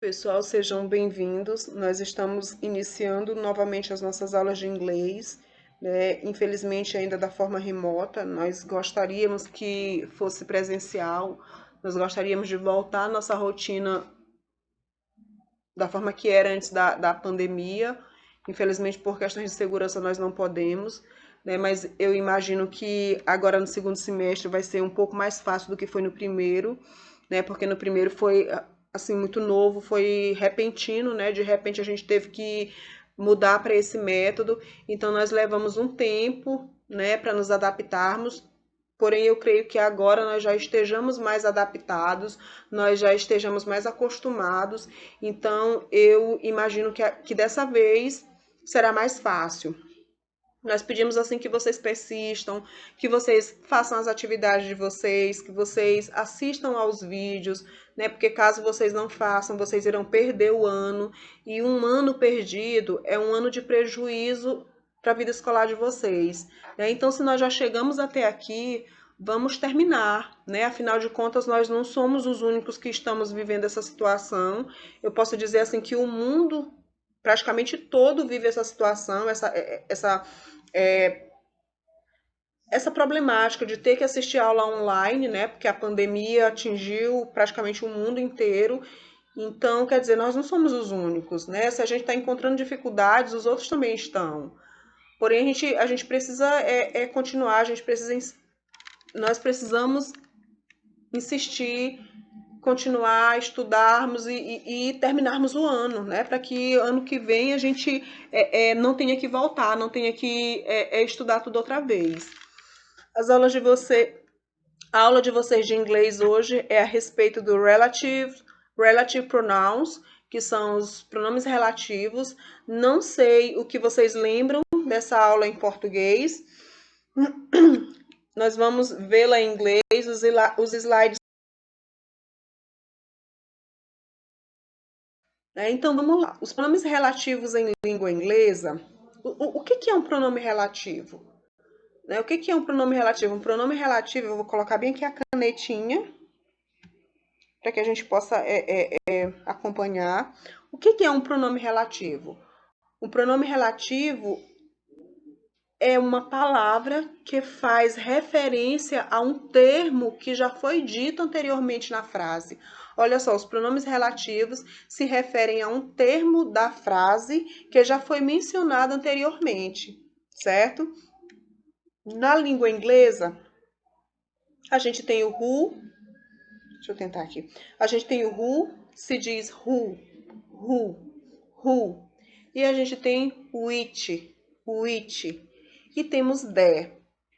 Pessoal, sejam bem-vindos. Nós estamos iniciando novamente as nossas aulas de inglês, né? Infelizmente, ainda da forma remota. Nós gostaríamos que fosse presencial, nós gostaríamos de voltar à nossa rotina da forma que era antes da pandemia. Infelizmente, por questões de segurança, nós não podemos, né? Mas eu imagino que agora no segundo semestre vai ser um pouco mais fácil do que foi no primeiro, né? Porque no primeiro foi assim muito novo, foi repentino, né? De repente a gente teve que mudar para esse método, então nós levamos um tempo, né, para nos adaptarmos. Porém, eu creio que agora nós já estejamos mais adaptados, nós já estejamos mais acostumados, então eu imagino que dessa vez será mais fácil. Nós pedimos assim que vocês persistam, que vocês façam as atividades de vocês, que vocês assistam aos vídeos, né? Porque caso vocês não façam, vocês irão perder o ano, e um ano perdido é um ano de prejuízo para a vida escolar de vocês, né? Então, se nós já chegamos até aqui, vamos terminar, né? Afinal de contas, nós não somos os únicos que estamos vivendo essa situação. Eu posso dizer assim que o mundo praticamente todo vive essa situação, é, essa problemática de ter que assistir aula online, né? Porque a pandemia atingiu praticamente o mundo inteiro. Então, quer dizer, nós não somos os únicos, né? Se a gente está encontrando dificuldades, os outros também estão. Porém, a gente precisa continuar, nós precisamos insistir, continuar, estudarmos e terminarmos o ano, né? Para que ano que vem a gente não tenha que voltar, não tenha que estudar tudo outra vez. As aulas de você, a aula de vocês de inglês hoje é a respeito do relative pronouns, que são os pronomes relativos. Não sei o que vocês lembram dessa aula em português. Nós vamos vê-la em inglês, os slides. Então vamos lá. Os pronomes relativos em língua inglesa. O que é um pronome relativo? Né? O que é um pronome relativo? Um pronome relativo, eu vou colocar bem aqui a canetinha, para que a gente possa acompanhar. O que é um pronome relativo? Um pronome relativo é uma palavra que faz referência a um termo que já foi dito anteriormente na frase. Olha só, os pronomes relativos se referem a um termo da frase que já foi mencionado anteriormente, certo? Na língua inglesa, a gente tem o who, deixa eu tentar aqui. A gente tem o who, se diz who. E a gente tem which. E temos the.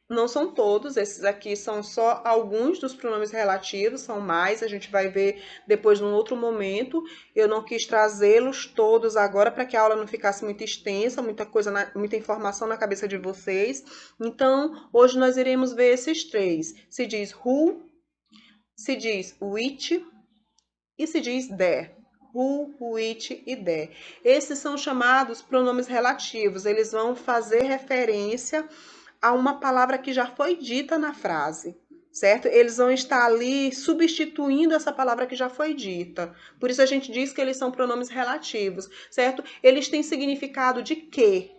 Não são todos, esses aqui são só alguns dos pronomes relativos, são mais, a gente vai ver depois num outro momento. Eu não quis trazê-los todos agora para que a aula não ficasse muito extensa, muita informação na cabeça de vocês. Então, hoje nós iremos ver esses três. Se diz who, se diz which e se diz the. Who, which e the. Esses são chamados pronomes relativos, eles vão fazer referência a uma palavra que já foi dita na frase, certo? Eles vão estar ali substituindo essa palavra que já foi dita. Por isso a gente diz que eles são pronomes relativos, certo? Eles têm significado de que.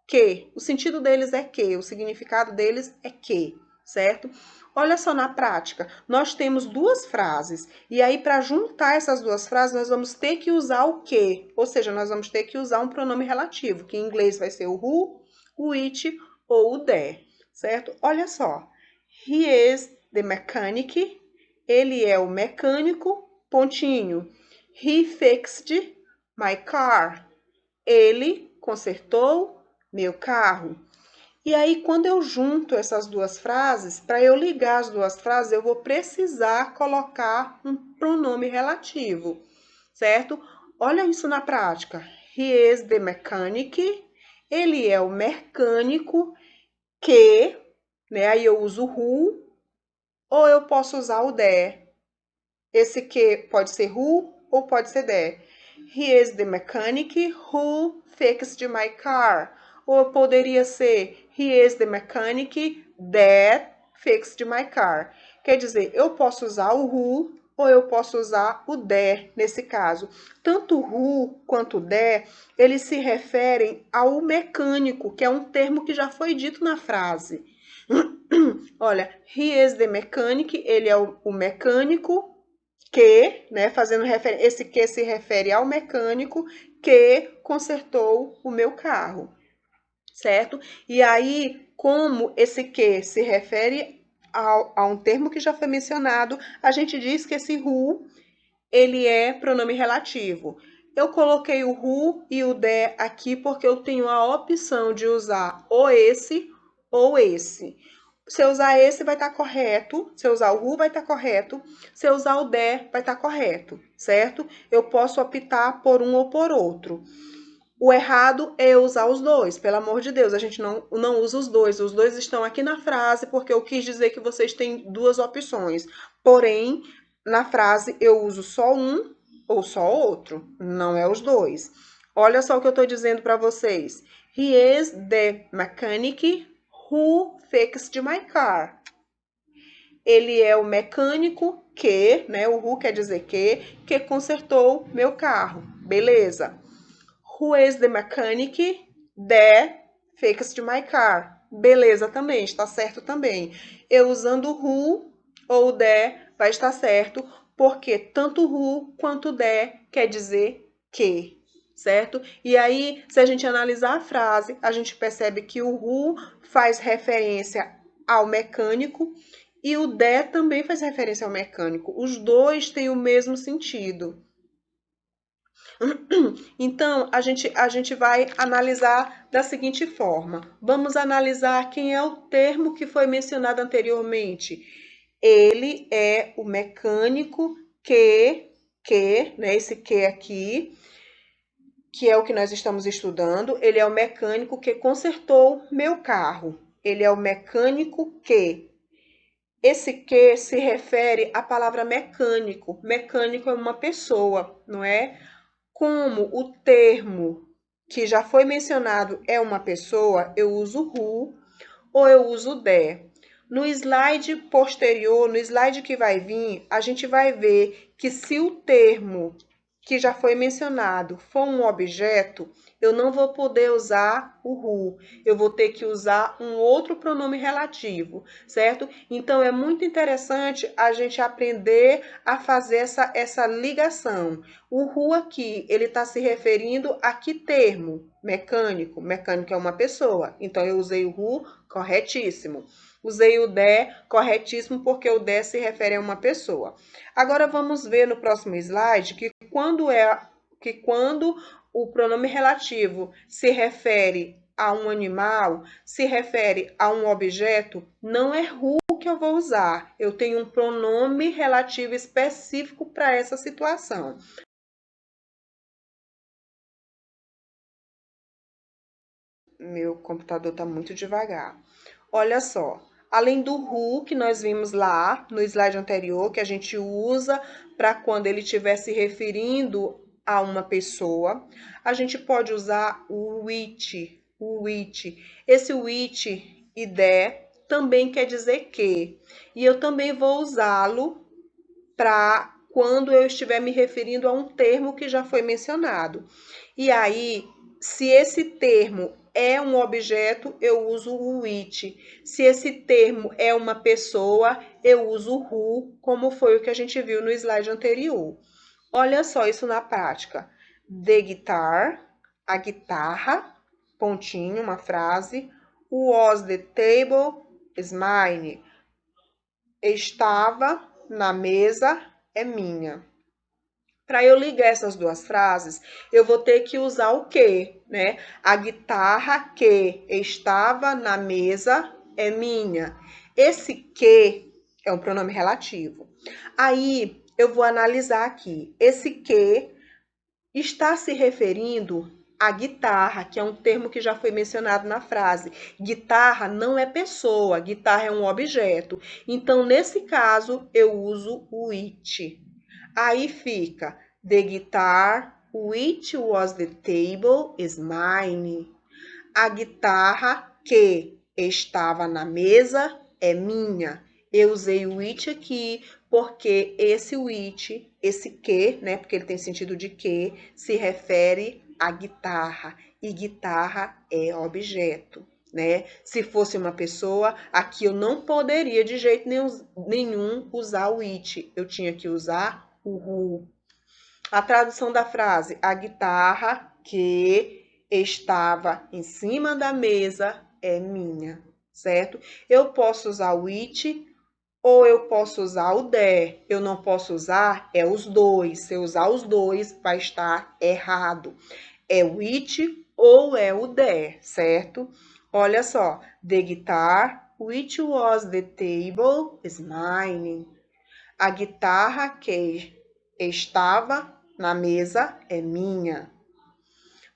Que. O sentido deles é que, o significado deles é que, certo? Olha só na prática, nós temos duas frases, e aí para juntar essas duas frases nós vamos ter que usar o que, ou seja, nós vamos ter que usar um pronome relativo, que em inglês vai ser o who, o which ou o the, certo? Olha só, he is the mechanic, ele é o mecânico, pontinho. He fixed my car, ele consertou meu carro. E aí, quando eu junto essas duas frases, para eu ligar as duas frases, eu vou precisar colocar um pronome relativo, certo? Olha isso na prática. He is the mechanic. Ele é o mecânico que, né? Aí eu uso who, ou eu posso usar o the. Esse que pode ser who ou pode ser the. He is the mechanic who fixed my car. Ou poderia ser he is the mechanic that fixed my car. Quer dizer, eu posso usar o who ou eu posso usar o der nesse caso. Tanto who quanto der, eles se referem ao mecânico, que é um termo que já foi dito na frase. Olha, he is the mechanic, ele é o mecânico que, né, fazendo referência, esse que se refere ao mecânico que consertou o meu carro, certo? E aí, como esse que se refere a um termo que já foi mencionado, a gente diz que esse who, ele é pronome relativo. Eu coloquei o who e o the aqui porque eu tenho a opção de usar ou esse ou esse. Se eu usar esse, vai estar correto. Se eu usar o who, vai estar correto. Se eu usar o the, vai estar correto, certo? Eu posso optar por um ou por outro. O errado é eu usar os dois, pelo amor de Deus, a gente não usa os dois. Os dois estão aqui na frase porque eu quis dizer que vocês têm duas opções. Porém, na frase eu uso só um ou só outro, não é os dois. Olha só o que eu estou dizendo para vocês. He is the mechanic who fixed my car. Ele é o mecânico que, né, o who quer dizer que consertou meu carro. Beleza. Who is the mechanic that fixed my car? Beleza também, está certo também. Eu usando who ou the vai estar certo, porque tanto who quanto the quer dizer que, certo? E aí, se a gente analisar a frase, a gente percebe que o who faz referência ao mecânico e o the também faz referência ao mecânico. Os dois têm o mesmo sentido. Então, a gente vai analisar da seguinte forma. Vamos analisar quem é o termo que foi mencionado anteriormente. Ele é o mecânico né, esse que aqui, que é o que nós estamos estudando, ele é o mecânico que consertou meu carro. Ele é o mecânico que. Esse que se refere à palavra mecânico. Mecânico é uma pessoa, não é? Como o termo que já foi mencionado é uma pessoa, eu uso who ou eu uso the. No slide posterior, no slide que vai vir, a gente vai ver que se o termo que já foi mencionado for um objeto, eu não vou poder usar o who, eu vou ter que usar um outro pronome relativo, certo? Então, é muito interessante a gente aprender a fazer essa ligação. O who aqui, ele está se referindo a que termo? Mecânico. Mecânico é uma pessoa, então eu usei o who, corretíssimo. Usei o the, corretíssimo, porque o the se refere a uma pessoa. Agora, vamos ver no próximo slide que quando o pronome relativo se refere a um animal, se refere a um objeto, não é who que eu vou usar. Eu tenho um pronome relativo específico para essa situação. Meu computador está muito devagar. Olha só, além do who que nós vimos lá no slide anterior, que a gente usa para quando ele estiver se referindo a uma pessoa, a gente pode usar o which, o which. Esse which e the também quer dizer que. E eu também vou usá-lo para quando eu estiver me referindo a um termo que já foi mencionado. E aí, se esse termo é um objeto, eu uso o which. Se esse termo é uma pessoa, eu uso o who, como foi o que a gente viu no slide anterior. Olha só isso na prática. The guitar, a guitarra, pontinho, uma frase. Was the table is mine. Estava na mesa é minha. Para eu ligar essas duas frases, eu vou ter que usar o que, né? A guitarra que estava na mesa é minha. Esse que é um pronome relativo. Aí eu vou analisar aqui. Esse que está se referindo à guitarra, que é um termo que já foi mencionado na frase. Guitarra não é pessoa, guitarra é um objeto. Então, nesse caso, eu uso o it. Aí fica the guitar which was the table is mine. A guitarra que estava na mesa é minha. Eu usei o it aqui porque esse which, esse que, né, porque ele tem sentido de que, se refere à guitarra, e guitarra é objeto, né? Se fosse uma pessoa, aqui eu não poderia de jeito nenhum usar o it, eu tinha que usar o who. A tradução da frase, a guitarra que estava em cima da mesa é minha, certo? Eu posso usar o it ou eu posso usar o there. Eu não posso usar os dois. Se eu usar os dois, vai estar errado. É o it ou é o there, certo? Olha só. The guitar which was the table is mine. A guitarra que estava na mesa é minha.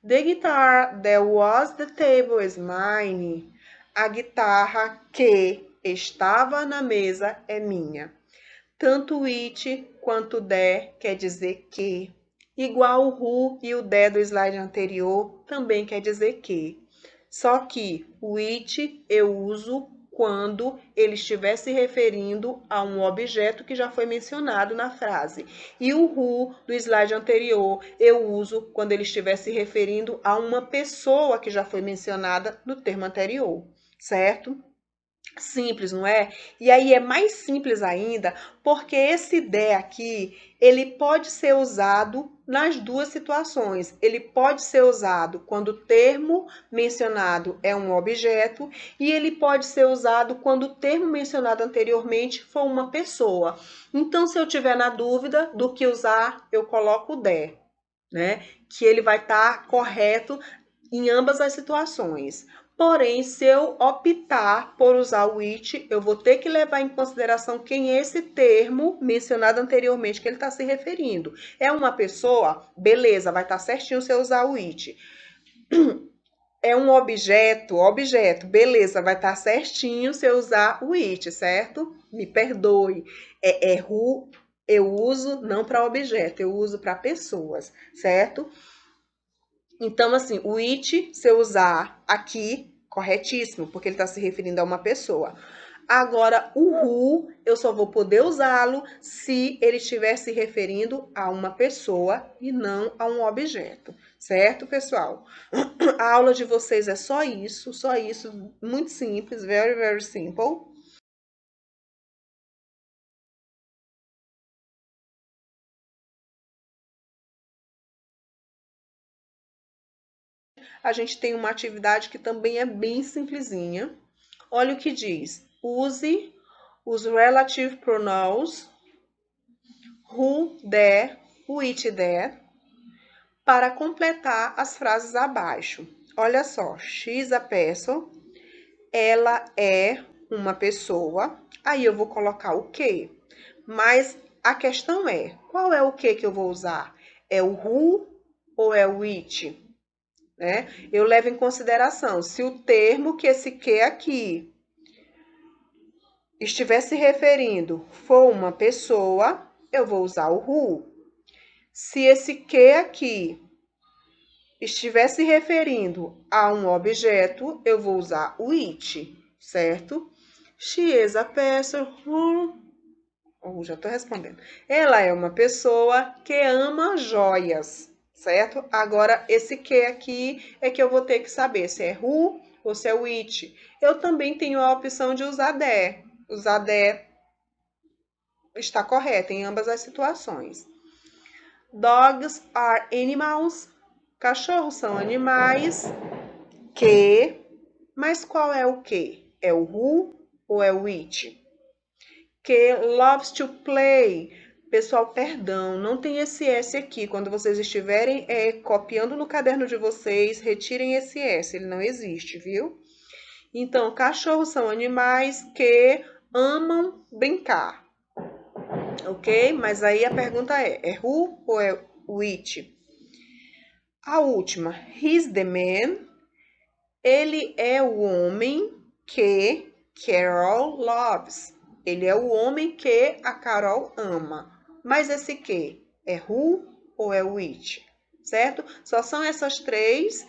The guitar that was the table is mine. A guitarra que estava na mesa é minha. Tanto it quanto the quer dizer que. Igual o who e o the do slide anterior também quer dizer que. Só que o it eu uso quando ele estiver se referindo a um objeto que já foi mencionado na frase. E o who do slide anterior eu uso quando ele estiver se referindo a uma pessoa que já foi mencionada no termo anterior, certo? Simples, não é? E aí é mais simples ainda, porque esse de aqui, ele pode ser usado nas duas situações. Ele pode ser usado quando o termo mencionado é um objeto e ele pode ser usado quando o termo mencionado anteriormente for uma pessoa. Então, se eu tiver na dúvida do que usar, eu coloco o de, né? Que ele vai estar correto em ambas as situações. Porém, se eu optar por usar o it, eu vou ter que levar em consideração quem é esse termo mencionado anteriormente que ele está se referindo. É uma pessoa? Beleza, vai estar certinho se eu usar o it. É um objeto? Beleza, vai estar certinho se eu usar o it, certo? Me perdoe. É who eu uso não para objeto, eu uso para pessoas, certo? Então, assim, o it, se eu usar aqui, corretíssimo, porque ele está se referindo a uma pessoa. Agora, o who, eu só vou poder usá-lo se ele estiver se referindo a uma pessoa e não a um objeto. Certo, pessoal? A aula de vocês é só isso, muito simples, very, very simple. A gente tem uma atividade que também é bem simplesinha. Olha o que diz. Use os relative pronouns who, there, which, there, para completar as frases abaixo. Olha só, she's a person, ela é uma pessoa, aí eu vou colocar o que. Mas a questão é, qual é o que eu vou usar? É o who ou é o which? Né? Eu levo em consideração, se o termo que esse que aqui estiver se referindo for uma pessoa, eu vou usar o who. Se esse que aqui estiver se referindo a um objeto, eu vou usar o it, certo? She is a person who... já estou respondendo. Ela é uma pessoa que ama joias, certo? Agora, esse que aqui é que eu vou ter que saber se é who ou se é o it. Eu também tenho a opção de usar there. Usar there está correto em ambas as situações. Dogs are animals. Cachorros são animais que... Mas qual é o que? É o who ou é o it? Que loves to play. Pessoal, perdão, não tem esse S aqui. Quando vocês estiverem copiando no caderno de vocês, retirem esse S, ele não existe, viu? Então, cachorros são animais que amam brincar. Ok? Mas aí a pergunta é who ou é o it? A última, he's the man. Ele é o homem que Carol loves. Ele é o homem que a Carol ama. Mas esse que é who ou é o it? certo? Só são essas 3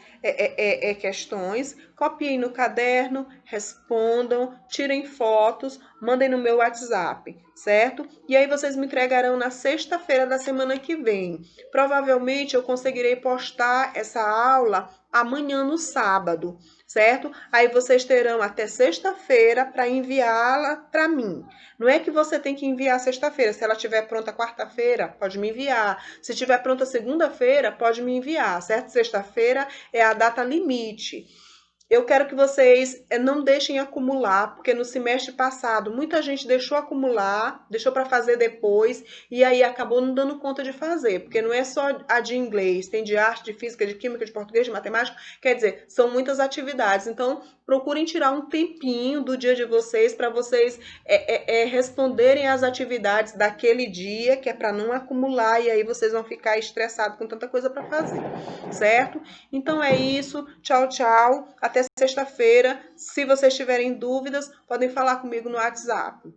questões. Copiem no caderno, respondam, tirem fotos, mandem no meu WhatsApp, certo? E aí vocês me entregarão na sexta-feira da semana que vem. Provavelmente eu conseguirei postar essa aula amanhã no sábado, certo? Aí vocês terão até sexta-feira para enviá-la para mim. Não é que você tem que enviar sexta-feira. Se ela estiver pronta quarta-feira, pode me enviar. Se estiver pronta segunda-feira, pode me enviar, certo? Sexta-feira é a data limite. Eu quero que vocês não deixem acumular, porque no semestre passado muita gente deixou acumular, deixou para fazer depois e aí acabou não dando conta de fazer, porque não é só a de inglês, tem de arte, de física, de química, de português, de matemática, quer dizer, são muitas atividades. Então, procurem tirar um tempinho do dia de vocês para vocês responderem às atividades daquele dia, que é para não acumular e aí vocês vão ficar estressados com tanta coisa para fazer, certo? Então é isso, tchau, tchau, até sexta-feira. Se vocês tiverem dúvidas, podem falar comigo no WhatsApp.